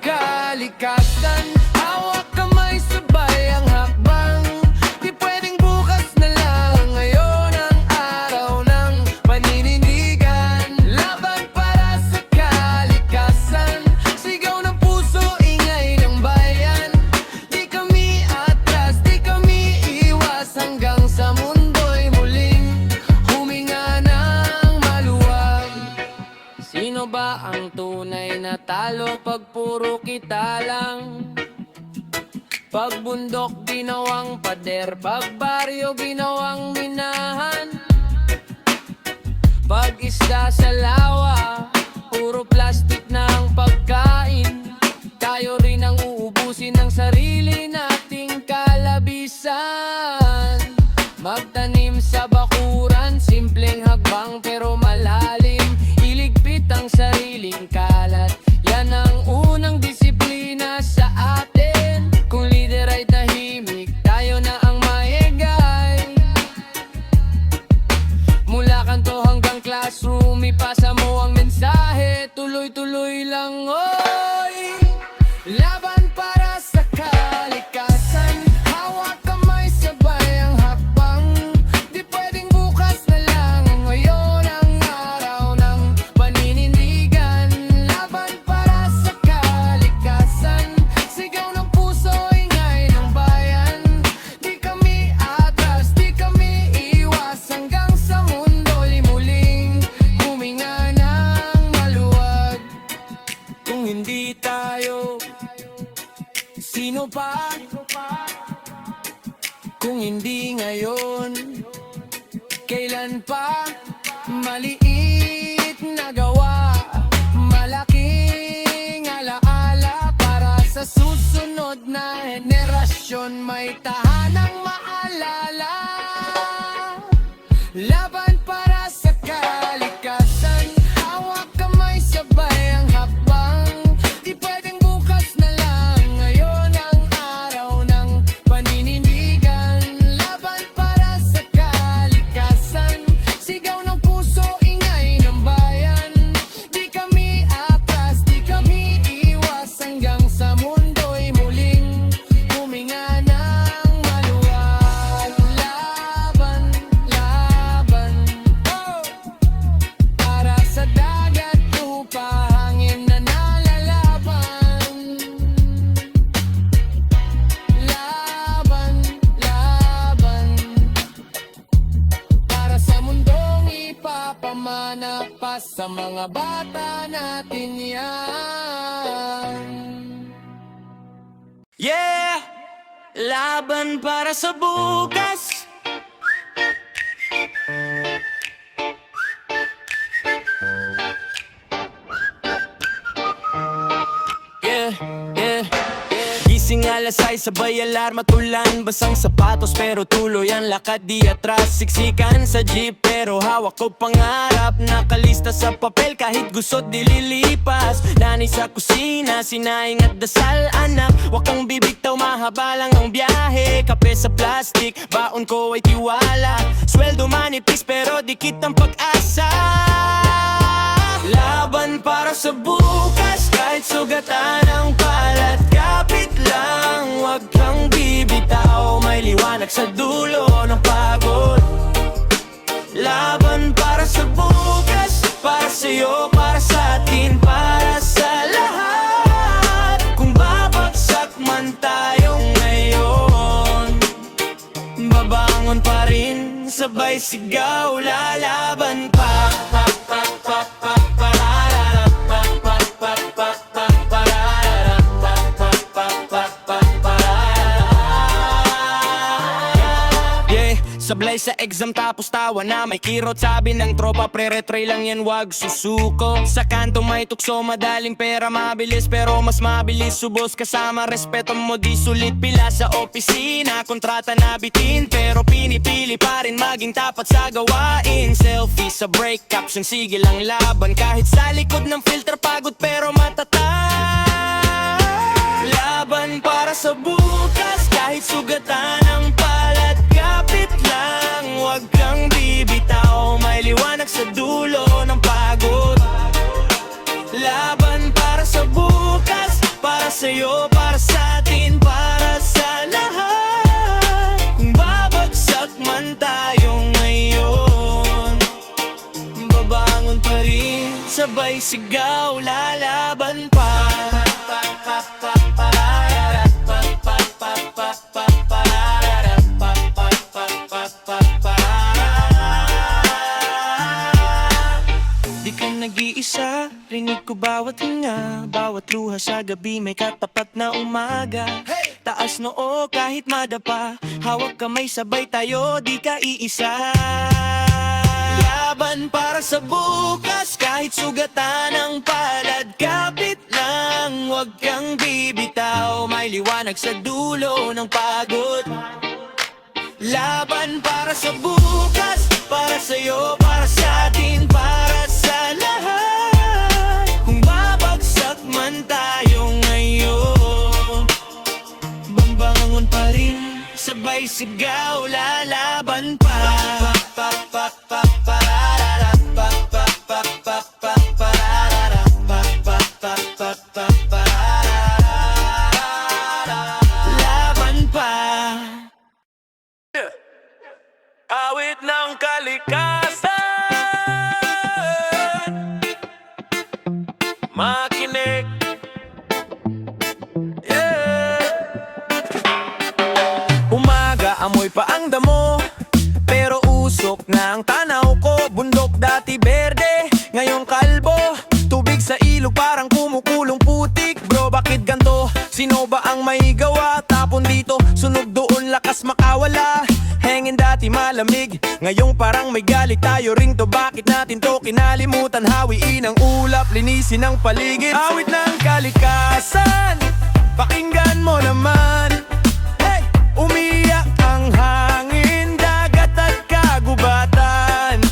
kalikasan. Hawak kamay, sabay ang hakbang. Di pwedeng bukas na lang, ngayon ang araw ng paninindigan. Laban para sa kalikasan, sigaw ng puso, ingay ng bayan. Di kami atras, di kami iwas, hanggang sa mundo'y muling huminga ng maluwag. Sino ba ang tunay na talo pag puro kita lang? Pag bundok ginawang pader, pag baryo ginawang minahan, pag isda sa lawa, puro plastic na ang pagkain. Tayo rin ang uubusin ng sarili nating kalabisan. Magtanim sa bakuran, simpleng hagbang pero malalim. Iligpit ang sariling kalat, yan ang unang disiplina sa atin. Kung lider ay tahimik, tayo na ang maingay. Mula kanto hanggang classroom, ipasa mo ang mensahe. Tuloy-tuloy lang, oy! Laban para sa kalikasan, hawak kamay, sabay ang hakbang. Di pwedeng bukas na lang, ngayon ang araw ng paninindigan. Laban para sa kalikasan, sigaw ng puso, ingay ng bayan. Di kami atras, di kami iwas, hanggang sa mundo'y muling huminga ng maluwag. Kung hindi tayo, sino pa? Kung hindi ngayon, kailan pa? Maliit na gawa, malaking alaala para sa susunod na henerasyon, may tahanang maalala. Laban para sa kalikasan, hawak kamay, sabay ang hakbang. Di pwedeng bukas na lang, ngayon ang araw ng paninindigan. Laban para sa kalikasan, sigaw ng puso, ingay ng bayan. Di kami atras, di kami iwas, hanggang sa mundo'y muling huminga ng maluwag. Laban, laban, oh! Para sa dagat, lupa, hangin na nalalaban. Laban, laban, para sa mundong ipapamana pa sa mga bata natin yan. Yeah! Laban para sa bukas. Yeah, yeah. Gising alas 6, sabay alarma, tulan, basang sapatos pero tuloy ang lakad di atras. Siksikan sa jeep pero hawak ko pangarap, nakalista sa papel kahit gusot di lilipas. Nanay sa kusina, sinaing at dasal, anak, wag kang bibigtaw, mahaba lang ang biyahe. Kape sa plastic, baon ko ay tiwala, sweldo manipis pero dikit ang pag-asa. Laban para sa bukas, kahit sugatan ang palat, kapit lang, wag kang bibitaw, may liwanag sa dulo ng pagod. Laban para sa bukas, para sa'yo, para sa atin, para sa lahat. Kung babagsak man tayo ngayon, babangon pa rin, sabay sigaw, lalaban pa. Sablay sa exam tapos tawa na may kirot, sabi ng tropa pre-retry lang yan, wag susuko. Sa kanto may tukso, madaling pera mabilis pero mas mabilis subos. Kasama respeto mo di sulit, pila sa opisina, kontrata na bitin pero pinipili pa rin maging tapat sa gawain. Selfie sa break, caption sige lang laban, kahit sa likod ng filter pagod pero matatag. Laban para sa bukas, kahit sugatan ang palat, kapit lang, wag kang bibitaw, may liwanag sa dulo ng pagod. Laban para sa bukas, para sa'yo, para sa'tin, para sa lahat. Kung babagsak man tayo ngayon, babangon pa rin, sabay sigaw, lalaban pa. Di ka nag-iisa, rinig ko bawat hinga, bawat luha sa gabi may katapat na umaga. Taas noo kahit madapa, hawak kamay sabay tayo, di ka iisa. Laban para sa bukas, kahit sugatan ang palad, kapit lang, wag kang bibitaw, may liwanag sa dulo ng pagod. Laban para sa bukas, para sa'yo, para sa'tin, para sa lahat. Kung babagsak man tayo ngayon, bambangon pa rin, sabay sigaw, lalaban pa. Laban pa. Awit ng kalikasan, makinig, yeah. Umaga, amoy pa ang damo, pero usok na ang tanaw ko. Bundok dati berde, ngayong kalbo, tubig sa ilog parang kumukulong putik. Bro, bakit ganto? Sino ba ang may gawa? Tapon dito, sunog doon, lakas makawala. Hangin dati malamig, ngayong parang may galit. Tayo ring to, bakit natin to kinalimutan? Hawiin ang ulap, linisin ang paligid. Awit ng kalikasan, pakinggan mo naman. Hey! Umiyak ang hangin, dagat at kagubatan.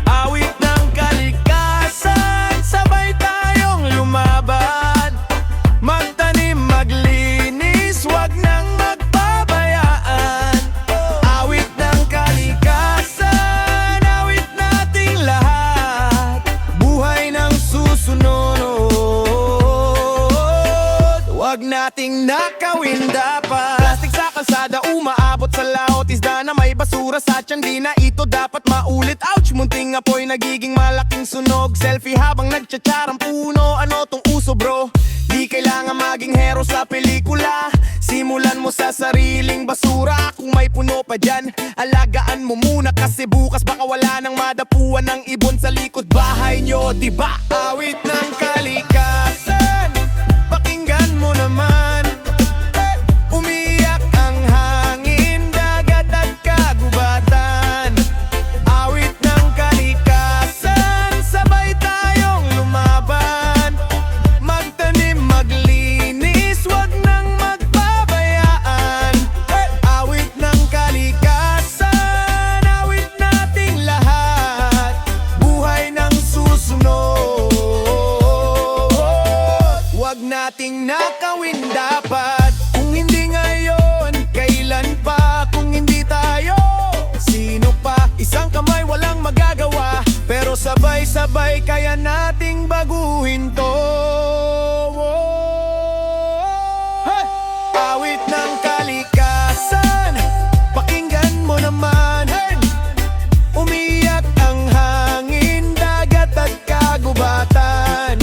Awit ng kalikasan, sabay tayong lumaban. Magtanim, maglinis, wag nang magpabayaan. Awit ng kalikasan, awit nating lahat. Buhay ng susunod, wag nating nakawin dapat. Plastic sa kalsada, umaabot sa laot. Isda na may basura sa tiyan, di na ito dapat maulit. Ouch! Munting apoy, nagiging malaking sunog. Selfie habang nagtsatsarang puno. Ano tong uso bro? Di kailangan maging hero sa pelikula. Simulan mo sa sariling basura. Kung may puno pa dyan, alagaan mo muna, kasi bukas baka wala nang madapuan ng ibon sa likod bahay nyo, diba? Awit ng kalikasan, pakinggan mo naman. Hey! Umiyak ang hangin, dagat at kagubatan. Awit ng kalikasan, sabay tayong lumaban. Magtanim, maglinis, wag nang magpabayaan. Hey! Awit ng kalikasan, awit nating lahat. Buhay ng susunod, wag nating nakawin dapat. Kung hindi ngayon, kailan pa? Kung hindi tayo, sino pa? Isang kamay walang magagawa, pero sabay-sabay kaya nating baguhin to. Hey! Awit ng kalikasan, pakinggan mo naman. Hey! Umiyak ang hangin, dagat at kagubatan.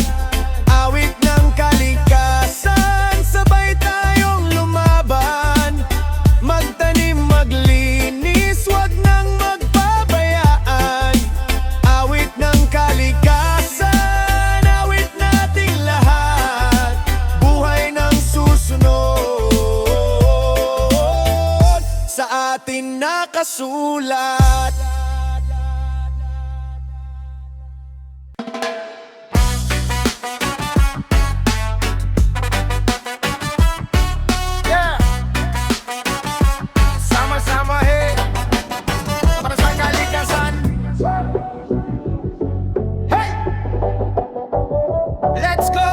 Awit ng kalikasan, sabay tayong lumaban. Magtanim, maglinis, wag nang magpabayaan. Awit ng kalikasan, awit nating lahat. Buhay ng susunod, sa atin nakasulat. Yeah! Sama-sama, hey! Para sa kalikasan. Hey! Let's go!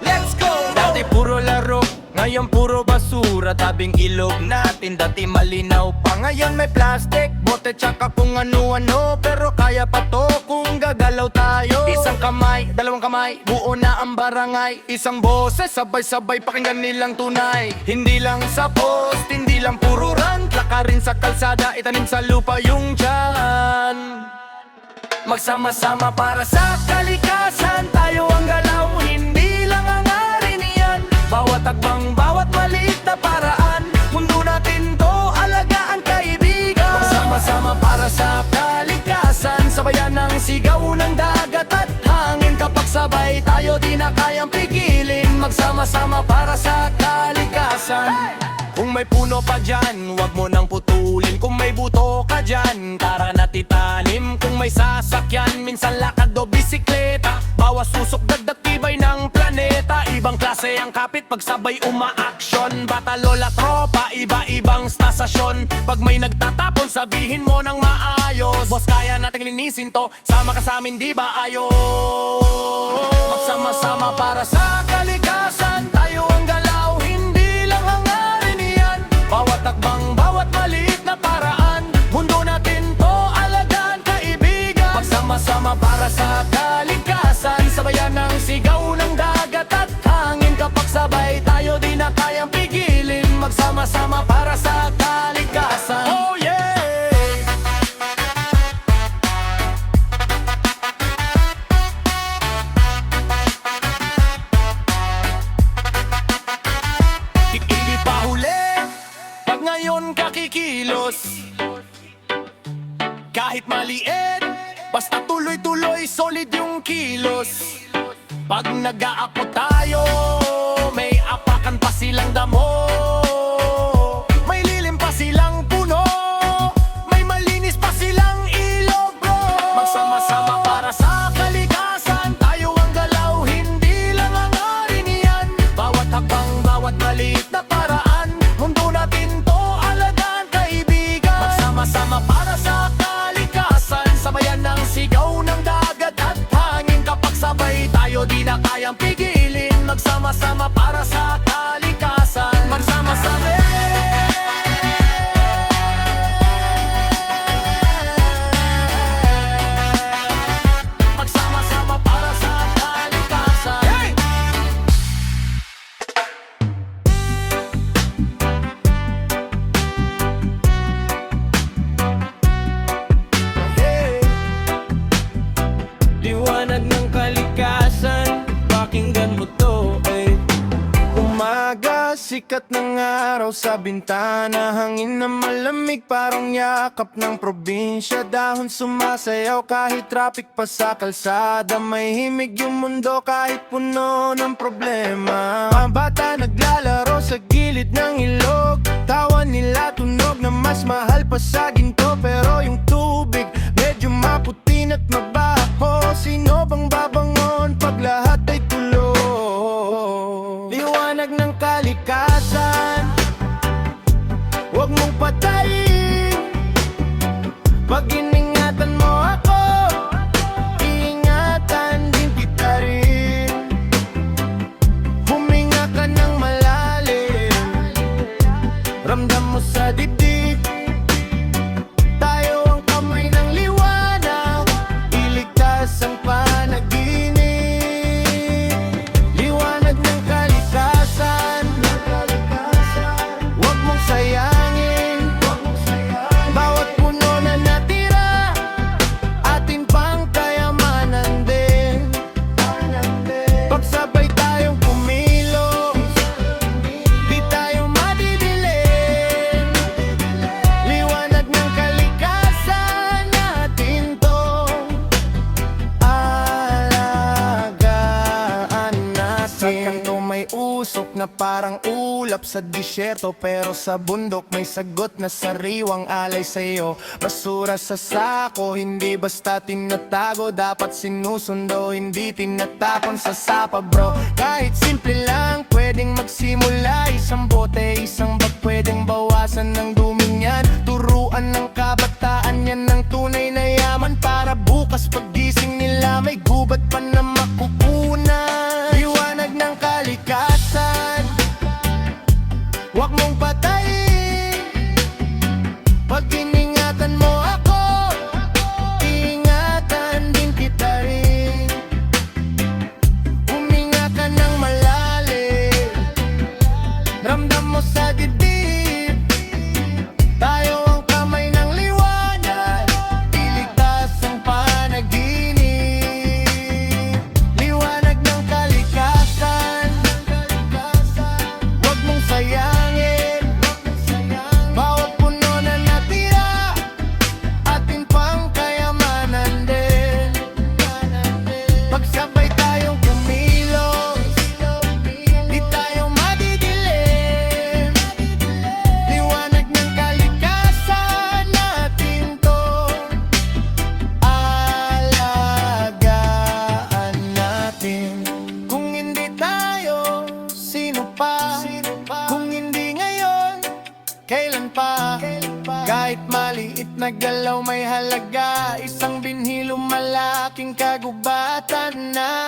Let's go! Dati puro laro, ngayon Ngayon puro basura, tabing ilog natin. Dati malinaw pa, ngayon may plastic, bote tsaka kung ano-ano. Pero kaya pa to kung gagalaw tayo. Isang kamay, dalawang kamay, buo na ang barangay. Isang boses, sabay-sabay pakinggan nilang tunay. Hindi lang sa post, hindi lang puro rant. Lakarin sa kalsada, itanim sa lupa yung tiyan. Magsama-sama para sa kalikasan, tayo ang galaw, hindi lang ang arin yan. Bawat takbang, bawat maliit na paraan, mundo natin to, alagaan kaibigan. Magsama-sama para sa kalikasan, sabayan ng sigaw ng dagat at hangin. Kapag sabay tayo, di na kayang pigilin. Magsama-sama para sa kalikasan. Kung may puno pa dyan, wag mo nang putulin. Kung may buto ka dyan, tara na titanim. Kung may sasakyan, minsan lakad o bisikleta, bawas susok, dagdag tibay ng planeta. Ibang klase ang kapit pag sabay uma-action. Bata, lola, tropa, iba-ibang stasyon. Pag may nagtatapon, sabihin mo ng maayos. Boss, kaya nating linisin to, sama ka sa amin, di ba ayos? Magsama-sama para sa kalikasan, tayo ang galaw, hindi lang ang arin yan. Bawat takbang, bawat maliit na paraan, mundo natin to, alagaan kaibigan. Magsama-sama para sa kalikasan, sabayan ng sigaw ng dagat at hangin. Kapag sabay tayo, di na kayang pigilin. Magsama-sama para sa kalikasan. Oh yeah! Hindi pa huli pag ngayon kakikilos. Kahit maliit, basta tuloy-tuloy, solid yung kilos. Pag nag-aapo tayo, may apakan pa silang damo. May lilim pa silang puno, may malinis pa silang ilog, bro. Magsama-sama para sa kalikasan, tayo ang galaw, hindi lang ang arin yan. Bawat hakbang, bawat maliit na paraan, mundo natin to, alagaan kaibigan. Magsama-sama para sa kalikasan, sabayan ng sigaw ng dagat at hangin. Kapag sabay tayo, di na kayang pigilin. Magsama-sama para sa kalikasan. Magsama-sama. Magsama-sama para sa kalikasan. Hey! Hey! Liwanag ng kalikasan, pakinggan mo to, eh. Umaga, sikat ng araw sa bintana, hangin na malamig parang yakap ng probinsya. Dahon sumasayaw kahit traffic pa sa kalsada, may himig yung mundo kahit puno ng problema. Mga bata naglalaro sa gilid ng ilog, tawa nila tunog na mas mahal pa sa ginto. Pero yung tubig medyo maputin at mabaho, sino bang babangon pag lahat ay tulog? Liwanag ng kalikasan, huwag mong patayin. Pag iningatan mo ako, iingatan din kita rin. Huminga ka ng malalim, ramdam mo sa dibdib. Tayo ang kamay ng liwanag, iligtas ang panaginip. Liwanag ng kalikasan, huwag mong sayangin. Bawat puno na natira, atin pang kayamanan din. Pagsabay tayong kumilos, di tayo madidilim. Liwanag ng kalikasan, natin to, alagaan natin. Sa kanto may usok na parang ulap sa disyerto, pero sa bundok may sagot na sariwang alay sa'yo. Basura sa sako, hindi basta tinatago, dapat sinusundo, hindi tinatapon sa sapa, bro. Kahit simple lang, pwedeng magsimula. Isang bote, isang bag, pwedeng bawasan ng duming yan. Turuan ng kabataan yan ng tunay na yaman, para bukas paggising nila may gubat pa na makukunan. Liwanag ng kalikasan, na galaw may halaga, isang binhilong malaking kagubatan na